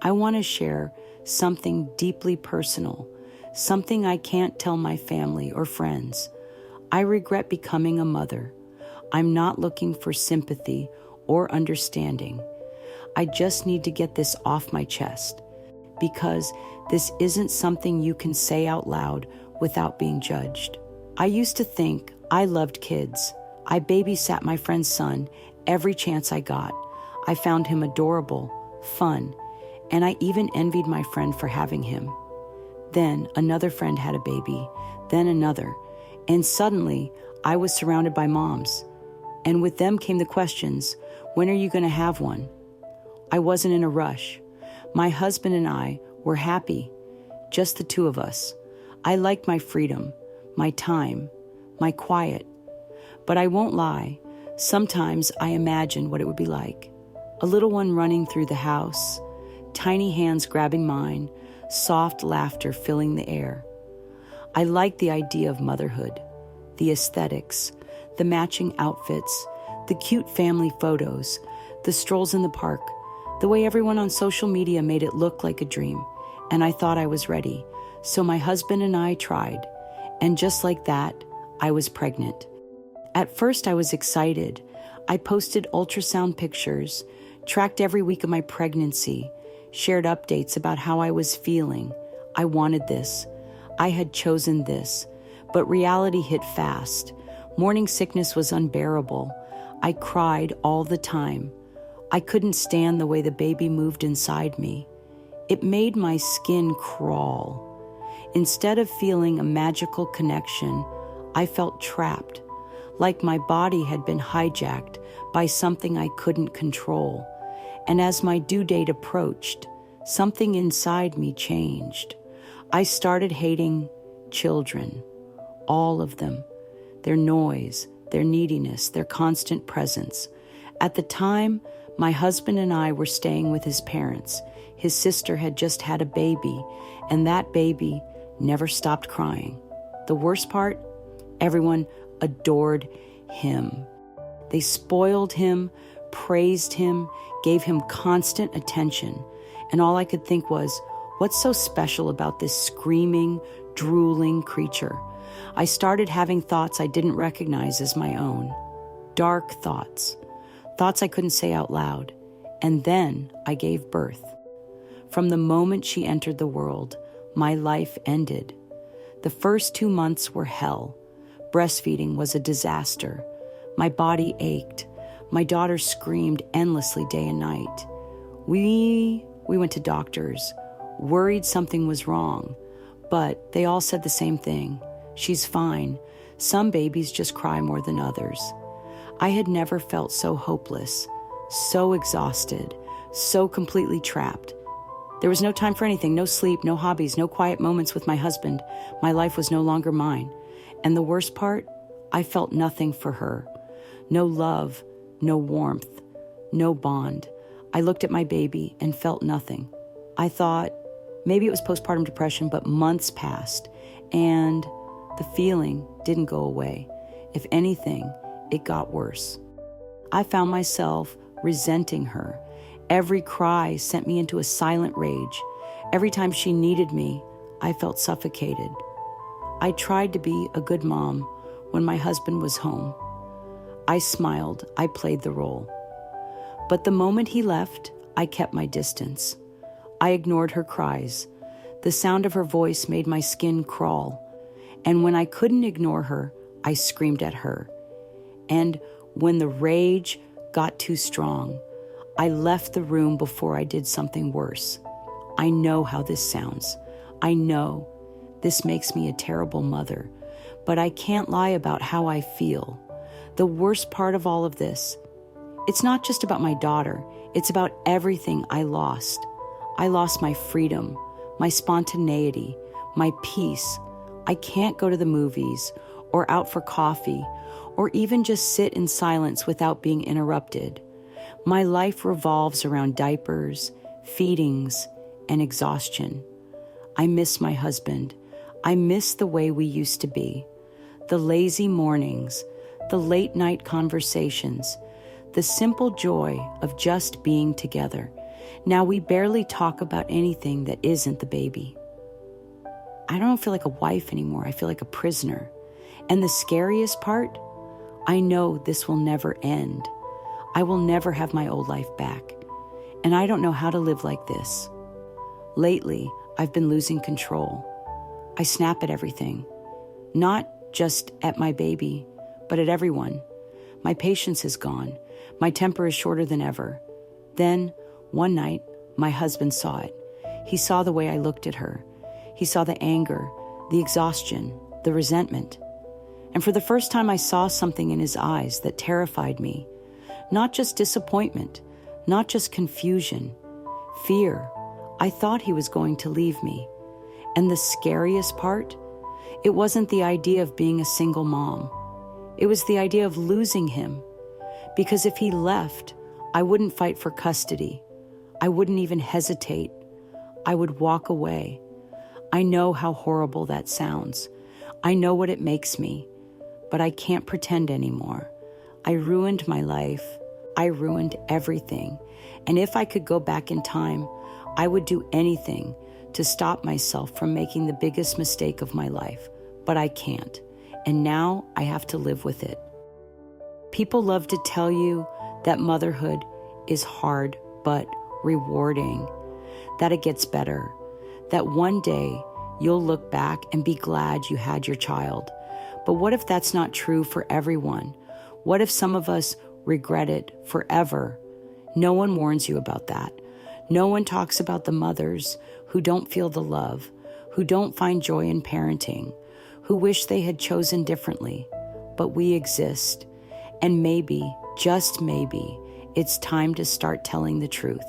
I want to share something deeply personal, something I can't tell my family or friends. I regret becoming a mother. I'm not looking for sympathy or understanding. I just need to get this off my chest because this isn't something you can say out loud without being judged. I used to think I loved kids. I babysat my friend's son every chance I got. I found him adorable, fun, and I even envied my friend for having him. Then another friend had a baby, then another, and suddenly I was surrounded by moms. And with them came the questions, when are you going to have one? I wasn't in a rush. My husband and I were happy, just the two of us. I liked my freedom, my time, my quiet. But I won't lie, sometimes I imagine what it would be like. A little one running through the house, tiny hands grabbing mine, soft laughter filling the air. I like the idea of motherhood, the aesthetics, the matching outfits, the cute family photos, the strolls in the park, the way everyone on social media made it look like a dream. And I thought I was ready. So my husband and I tried. And just like that, I was pregnant. At first, I was excited. I posted ultrasound pictures, tracked every week of my pregnancy, shared updates about how I was feeling. I wanted this. I had chosen this. But reality hit fast. Morning sickness was unbearable. I cried all the time. I couldn't stand the way the baby moved inside me. It made my skin crawl. Instead of feeling a magical connection, I felt trapped, like my body had been hijacked by something I couldn't control. And as my due date approached, something inside me changed. I started hating children, all of them, their noise, their neediness, their constant presence. At the time, my husband and I were staying with his parents. His sister had just had a baby, and that baby never stopped crying. The worst part? Everyone adored him. They spoiled him, praised him, gave him constant attention. And all I could think was, what's so special about this screaming, drooling creature? I started having thoughts I didn't recognize as my own. Dark thoughts. Thoughts I couldn't say out loud. And then I gave birth. From the moment she entered the world, my life ended. The first 2 months were hell. Breastfeeding was a disaster. My body ached. My daughter screamed endlessly day and night. We went to doctors, worried something was wrong, but they all said the same thing. She's fine. Some babies just cry more than others. I had never felt so hopeless, so exhausted, so completely trapped. There was no time for anything, no sleep, no hobbies, no quiet moments with my husband. My life was no longer mine. And the worst part, I felt nothing for her. No love, no warmth, no bond. I looked at my baby and felt nothing. I thought maybe it was postpartum depression, but months passed and the feeling didn't go away. If anything, it got worse. I found myself resenting her. Every cry sent me into a silent rage. Every time she needed me, I felt suffocated. I tried to be a good mom when my husband was home. I smiled, I played the role. But the moment he left, I kept my distance. I ignored her cries. The sound of her voice made my skin crawl. And when I couldn't ignore her, I screamed at her. And when the rage got too strong, I left the room before I did something worse. I know how this sounds. I know this makes me a terrible mother, but I can't lie about how I feel. The worst part of all of this, it's not just about my daughter. It's about everything I lost. I lost my freedom, my spontaneity, my peace. I can't go to the movies or out for coffee or even just sit in silence without being interrupted. My life revolves around diapers, feedings, and exhaustion. I miss my husband. I miss the way we used to be. The lazy mornings, the late night conversations, the simple joy of just being together. Now we barely talk about anything that isn't the baby. I don't feel like a wife anymore. I feel like a prisoner. And the scariest part, I know this will never end. I will never have my old life back. And I don't know how to live like this. Lately, I've been losing control. I snap at everything. Not just at my baby, but at everyone. My patience is gone. My temper is shorter than ever. Then, one night, my husband saw it. He saw the way I looked at her. He saw the anger, the exhaustion, the resentment. And for the first time, I saw something in his eyes that terrified me. Not just disappointment, not just confusion, fear. I thought he was going to leave me. And the scariest part, it wasn't the idea of being a single mom. It was the idea of losing him. Because if he left, I wouldn't fight for custody. I wouldn't even hesitate. I would walk away. I know how horrible that sounds. I know what it makes me. But I can't pretend anymore. I ruined my life. I ruined everything. And if I could go back in time, I would do anything to stop myself from making the biggest mistake of my life. But I can't. And now I have to live with it. People love to tell you that motherhood is hard but rewarding, that it gets better, that one day you'll look back and be glad you had your child. But what if that's not true for everyone? What if some of us regret it forever? No one warns you about that. No one talks about the mothers who don't feel the love, who don't find joy in parenting, who wish they had chosen differently. But we exist. And maybe, just maybe, it's time to start telling the truth.